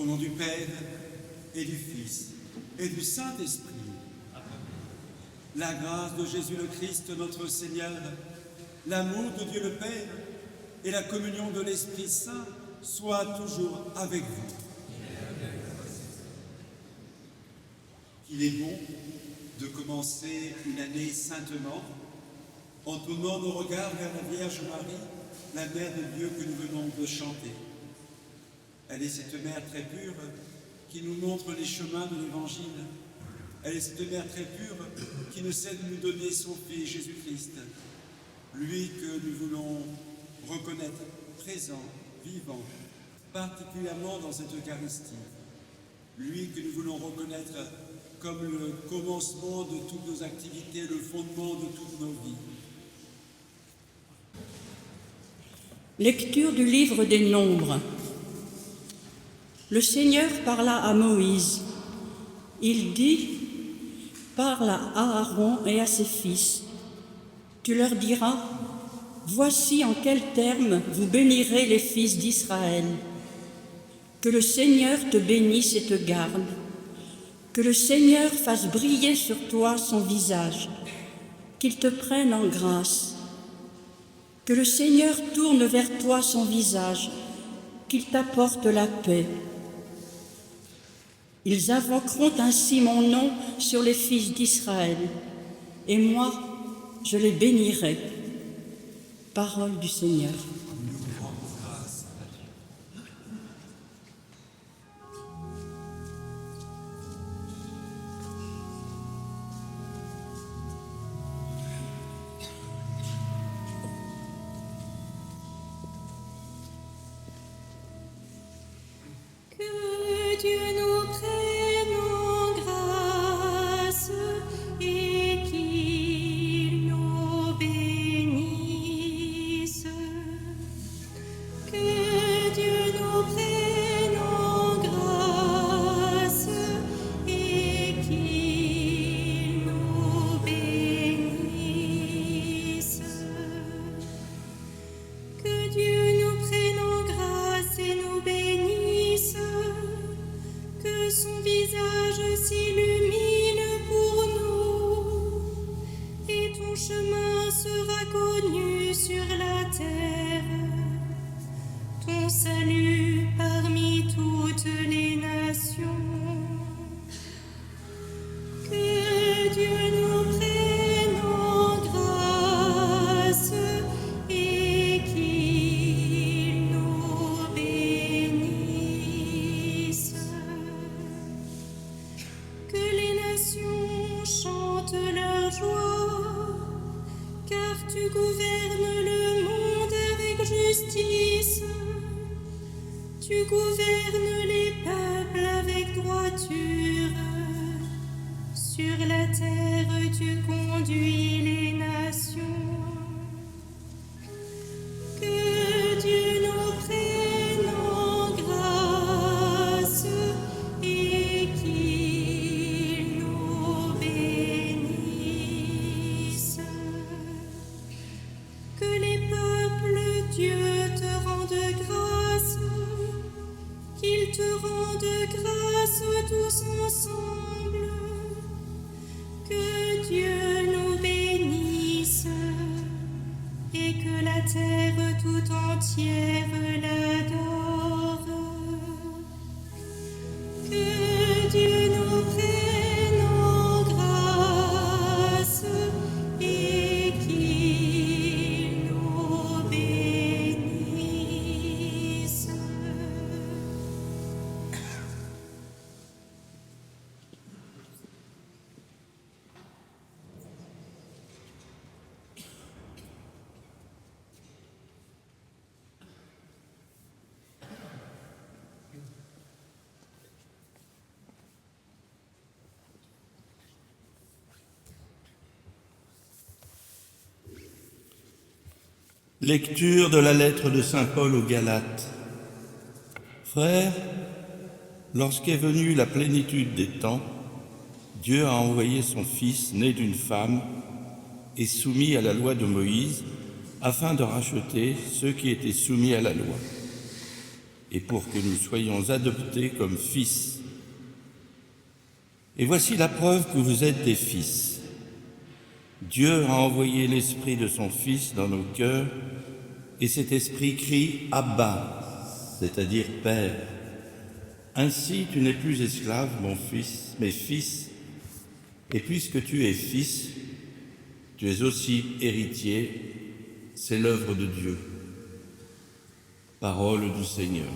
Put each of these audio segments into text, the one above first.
Au nom du Père, et du Fils, et du Saint-Esprit. La grâce de Jésus le Christ, notre Seigneur, l'amour de Dieu le Père et la communion de l'Esprit Saint soient toujours avec vous. Il est bon de commencer une année saintement en tournant nos regards vers la Vierge Marie, la Mère de Dieu que nous venons de chanter. Elle est cette mère très pure qui nous montre les chemins de l'Évangile. Elle est cette mère très pure qui ne cesse de nous donner son Fils Jésus-Christ, lui que nous voulons reconnaître présent, vivant, particulièrement dans cette Eucharistie. Lui que nous voulons reconnaître comme le commencement de toutes nos activités, le fondement de toutes nos vies. Lecture du livre des Nombres. Le Seigneur parla à Moïse. Il dit: parle à Aaron et à ses fils. Tu leur diras: voici en quels termes vous bénirez les fils d'Israël. Que le Seigneur te bénisse et te garde. Que le Seigneur fasse briller sur toi son visage. Qu'il te prenne en grâce. Que le Seigneur tourne vers toi son visage. Qu'il t'apporte la paix. Ils invoqueront ainsi mon nom sur les fils d'Israël, et moi, je les bénirai. Parole du Seigneur. Que Dieu nous prenne en grâce et qu'il nous bénisse. Que Dieu nous prenne en grâce et qu'il nous bénisse. Que Dieu nous prenne en grâce et nous bénisse. Que son visage s'illumine pour nous, et ton chemin sera connu sur la terre, ton salut parmi toutes les nations. Que Dieu nous prenne en grâce et qu'il nous bénisse. Que les nations chantent leur joie, car tu gouvernes le monde avec justice. Tu gouvernes les peuples avec droiture. Sur la terre, tu conduis les nations. Que Dieu nous prenne en grâce et qu'il nous bénisse. Que les peuples, Dieu, te rendent grâce. Qu'ils te rendent grâce tous ensemble. Que Dieu nous bénisse et que la terre tout entière l'adore. Que Dieu nous prenne en grâce et qu'il nous bénisse. Lecture de la lettre de saint Paul aux Galates. Frères, lorsqu'est venue la plénitude des temps, Dieu a envoyé son Fils, né d'une femme et soumis à la loi de Moïse, afin de racheter ceux qui étaient soumis à la loi, et pour que nous soyons adoptés comme fils. Et voici la preuve que vous êtes des fils. Dieu a envoyé l'Esprit de son Fils dans nos cœurs, et cet Esprit crie « Abba », c'est-à-dire « Père ». Ainsi, tu n'es plus esclave, mon fils, mais fils, et puisque tu es fils, tu es aussi héritier, c'est l'œuvre de Dieu. Parole du Seigneur.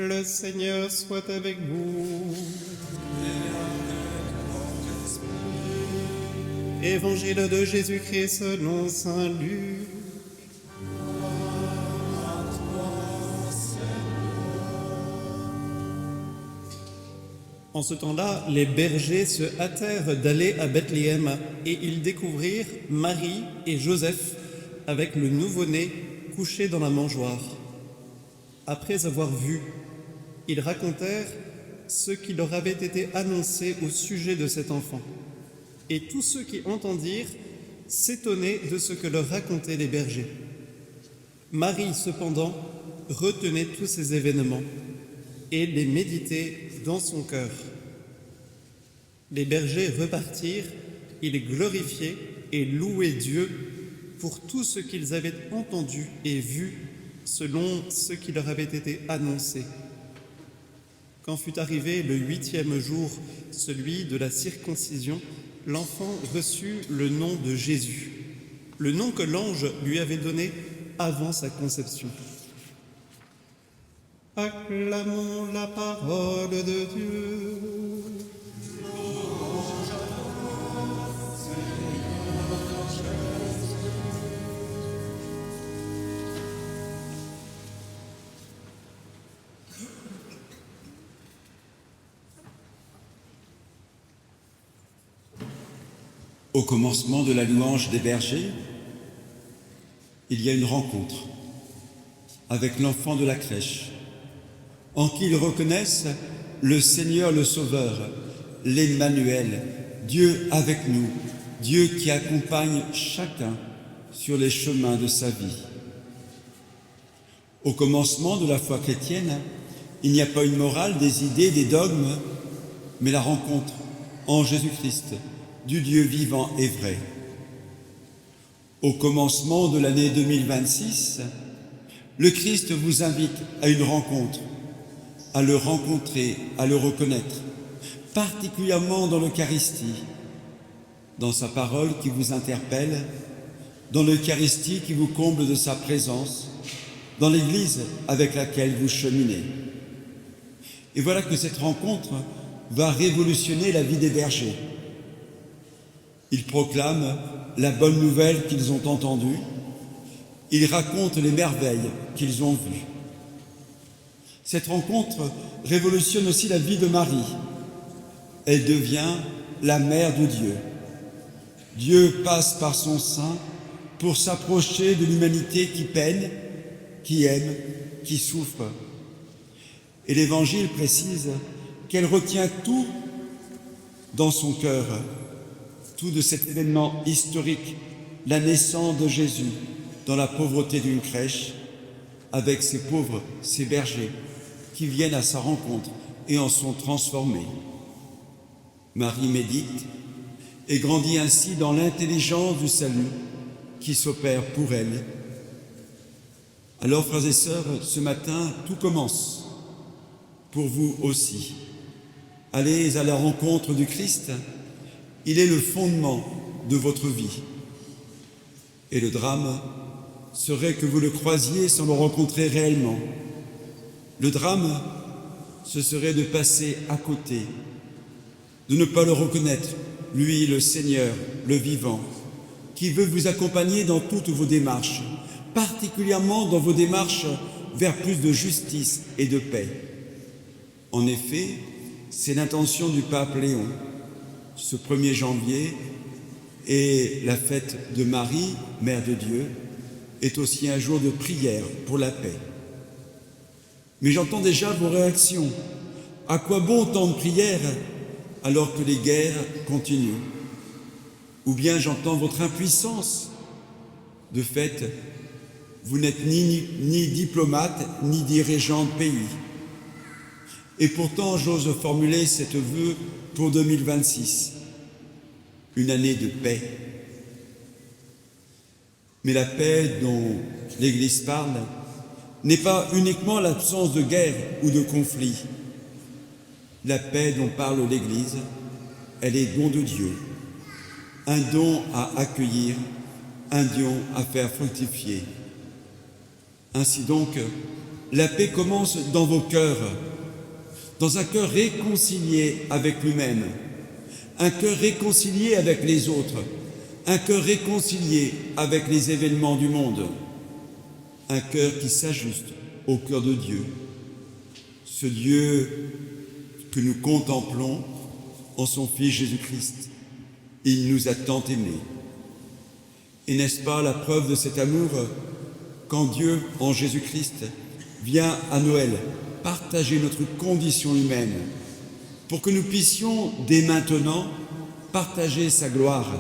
Le Seigneur soit avec vous. Évangile de Jésus-Christ selon saint Luc. En ce temps-là, les bergers se hâtèrent d'aller à Bethléem et ils découvrirent Marie et Joseph avec le nouveau-né couché dans la mangeoire. Après avoir vu, ils racontèrent ce qui leur avait été annoncé au sujet de cet enfant. Et tous ceux qui entendirent s'étonnaient de ce que leur racontaient les bergers. Marie, cependant, retenait tous ces événements et les méditait dans son cœur. Les bergers repartirent, ils glorifiaient et louaient Dieu pour tout ce qu'ils avaient entendu et vu selon ce qui leur avait été annoncé. Quand fut arrivé le 8e jour, celui de la circoncision, l'enfant reçut le nom de Jésus, le nom que l'ange lui avait donné avant sa conception. Acclamons la parole de Dieu. Au commencement de la louange des bergers, il y a une rencontre avec l'enfant de la crèche, en qui ils reconnaissent le Seigneur le Sauveur, l'Emmanuel, Dieu avec nous, Dieu qui accompagne chacun sur les chemins de sa vie. Au commencement de la foi chrétienne, il n'y a pas une morale, des idées, des dogmes, mais la rencontre en Jésus-Christ, du Dieu vivant et vrai. Au commencement de l'année 2026, le Christ vous invite à une rencontre, à le rencontrer, à le reconnaître, particulièrement dans l'Eucharistie, dans sa parole qui vous interpelle, dans l'Eucharistie qui vous comble de sa présence, dans l'Église avec laquelle vous cheminez. Et voilà que cette rencontre va révolutionner la vie des bergers. Ils proclament la bonne nouvelle qu'ils ont entendue. Ils racontent les merveilles qu'ils ont vues. Cette rencontre révolutionne aussi la vie de Marie. Elle devient la mère de Dieu. Dieu passe par son sein pour s'approcher de l'humanité qui peine, qui aime, qui souffre. Et l'Évangile précise qu'elle retient tout dans son cœur, tout de cet événement historique, la naissance de Jésus dans la pauvreté d'une crèche, avec ces pauvres, ces bergers, qui viennent à sa rencontre et en sont transformés. Marie médite et grandit ainsi dans l'intelligence du salut qui s'opère pour elle. Alors, frères et sœurs, ce matin, tout commence pour vous aussi. Allez à la rencontre du Christ, il est le fondement de votre vie. Et le drame serait que vous le croisiez sans le rencontrer réellement. Le drame, ce serait de passer à côté, de ne pas le reconnaître, lui, le Seigneur, le vivant, qui veut vous accompagner dans toutes vos démarches, particulièrement dans vos démarches vers plus de justice et de paix. En effet, c'est l'intention du pape Léon. Ce 1er janvier et la fête de Marie, Mère de Dieu, est aussi un jour de prière pour la paix. Mais j'entends déjà vos réactions. À quoi bon tant de prières alors que les guerres continuent? Ou bien j'entends votre impuissance. De fait, vous n'êtes ni diplomate, ni dirigeant de pays. Et pourtant, j'ose formuler cette vœu pour 2026, une année de paix. Mais la paix dont l'Église parle n'est pas uniquement l'absence de guerre ou de conflit. La paix dont parle l'Église, elle est don de Dieu, un don à accueillir, un don à faire fructifier. Ainsi donc, la paix commence dans vos cœurs, dans un cœur réconcilié avec lui-même, un cœur réconcilié avec les autres, un cœur réconcilié avec les événements du monde, un cœur qui s'ajuste au cœur de Dieu, ce Dieu que nous contemplons en son Fils Jésus-Christ. Il nous a tant aimés. Et n'est-ce pas la preuve de cet amour quand Dieu, en Jésus-Christ, vient à Noël partager notre condition humaine pour que nous puissions dès maintenant partager sa gloire,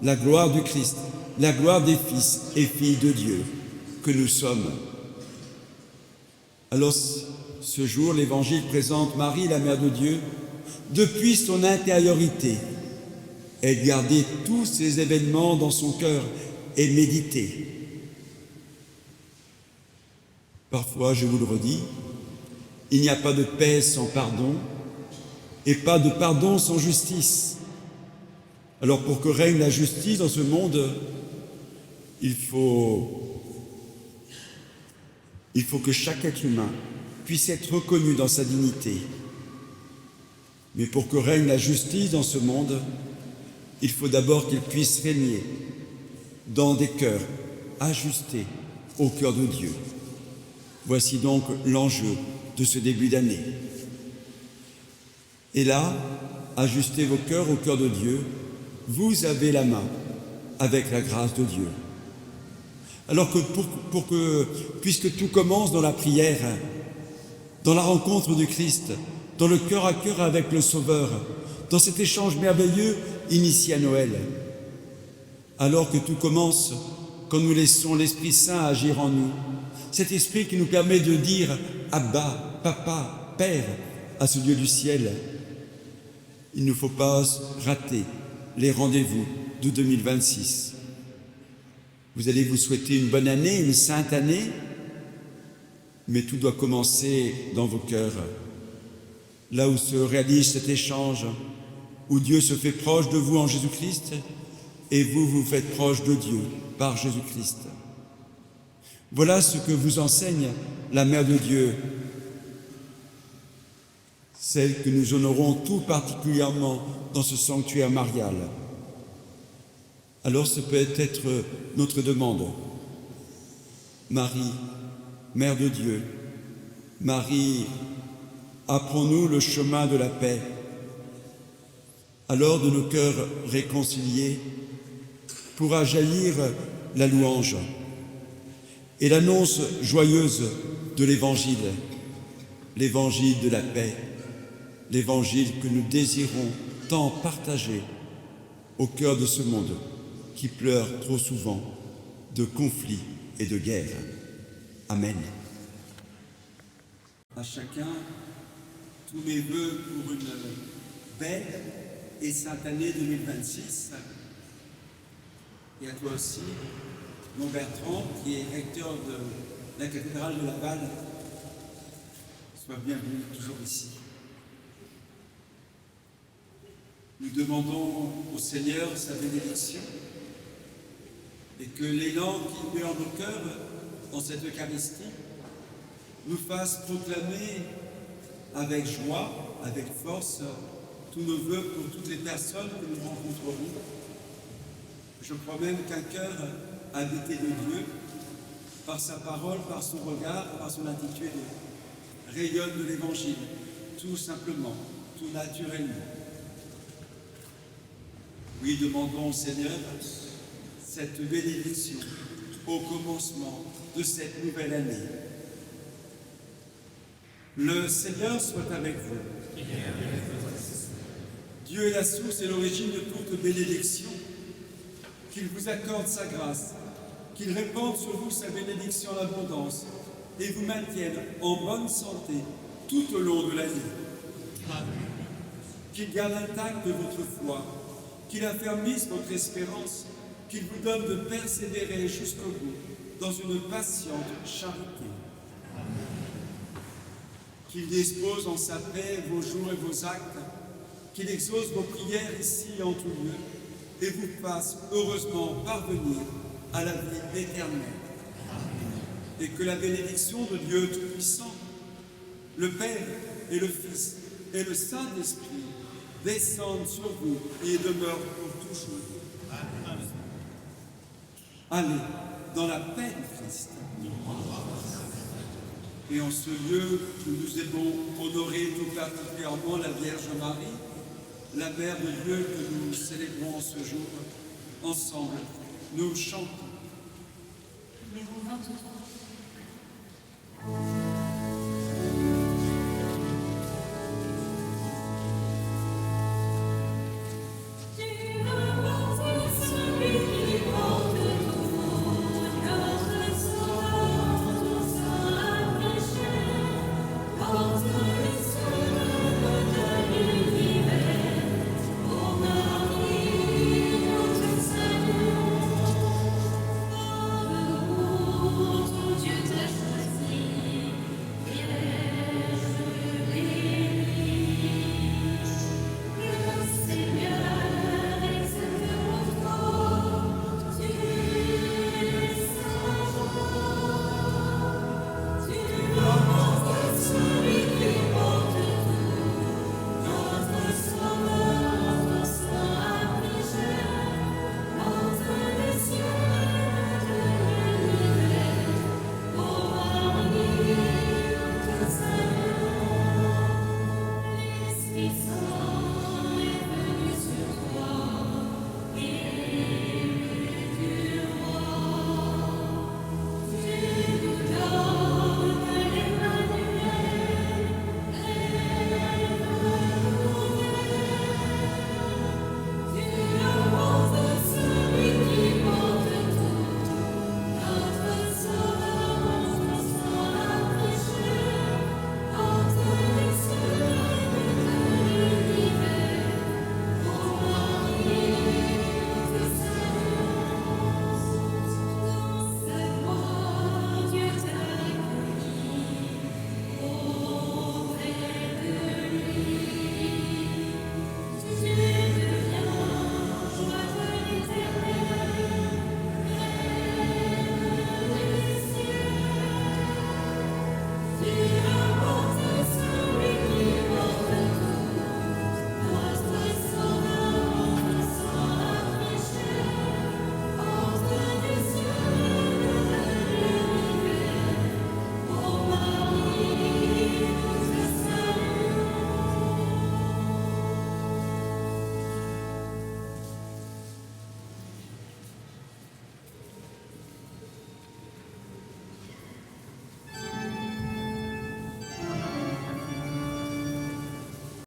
la gloire du Christ, la gloire des fils et filles de Dieu que nous sommes. Alors, ce jour, l'Évangile présente Marie, la Mère de Dieu, depuis son intériorité. Elle gardait tous ces événements dans son cœur et méditait. Parfois, je vous le redis, il n'y a pas de paix sans pardon et pas de pardon sans justice. Alors, pour que règne la justice dans ce monde, il faut que chaque être humain puisse être reconnu dans sa dignité. Mais pour que règne la justice dans ce monde, il faut d'abord qu'il puisse régner dans des cœurs ajustés au cœur de Dieu. Voici donc l'enjeu de ce début d'année. Et là, ajustez vos cœurs au cœur de Dieu, vous avez la main avec la grâce de Dieu. Alors que puisque tout commence dans la prière, dans la rencontre du Christ, dans le cœur à cœur avec le Sauveur, dans cet échange merveilleux initié à Noël, alors que tout commence quand nous laissons l'Esprit Saint agir en nous, cet Esprit qui nous permet de dire « Abba, Papa, Père » à ce Dieu du ciel. Il ne faut pas rater les rendez-vous de 2026. Vous allez vous souhaiter une bonne année, une sainte année, mais tout doit commencer dans vos cœurs, là où se réalise cet échange, où Dieu se fait proche de vous en Jésus-Christ, et vous vous faites proche de Dieu par Jésus-Christ. Voilà ce que vous enseigne la Mère de Dieu, celle que nous honorons tout particulièrement dans ce sanctuaire marial. Alors ce peut être notre demande. Marie, Mère de Dieu, Marie, apprends-nous le chemin de la paix. Alors de nos cœurs réconciliés, pourra jaillir la louange et l'annonce joyeuse de l'Évangile, l'Évangile de la paix, l'Évangile que nous désirons tant partager au cœur de ce monde qui pleure trop souvent de conflits et de guerres. Amen. À chacun, tous mes vœux pour une belle et sainte année 2026. Et à toi aussi, mon Bertrand, qui est recteur de la cathédrale de Laval, sois bienvenu toujours ici. Nous demandons au Seigneur sa bénédiction et que l'élan qu'il met en nos cœurs dans cette Eucharistie nous fasse proclamer avec joie, avec force, tous nos vœux pour toutes les personnes que nous rencontrerons. Je crois même qu'un cœur habité de Dieu, par sa parole, par son regard, par son attitude, rayonne de l'Évangile, tout simplement, tout naturellement. Oui, demandons au Seigneur cette bénédiction au commencement de cette nouvelle année. Le Seigneur soit avec vous. Dieu est la source et l'origine de toute bénédiction. Qu'il vous accorde sa grâce, qu'il répande sur vous sa bénédiction en abondance et vous maintienne en bonne santé tout au long de l'année. Qu'il garde intacte votre foi, qu'il affermisse votre espérance, qu'il vous donne de persévérer jusqu'au bout dans une patiente charité. Qu'il dispose en sa paix vos jours et vos actes, qu'il exauce vos prières ici en tout lieu, et vous fasse heureusement parvenir à la vie éternelle. Et que la bénédiction de Dieu Tout-Puissant, le Père et le Fils et le Saint-Esprit descendent sur vous et demeurent pour toujours. Allez dans la paix du Christ. Et en ce lieu où nous aimons honorer tout particulièrement la Vierge Marie, la Mère de Dieu que nous célébrons en ce jour, ensemble, nous chantons. Numéro 23.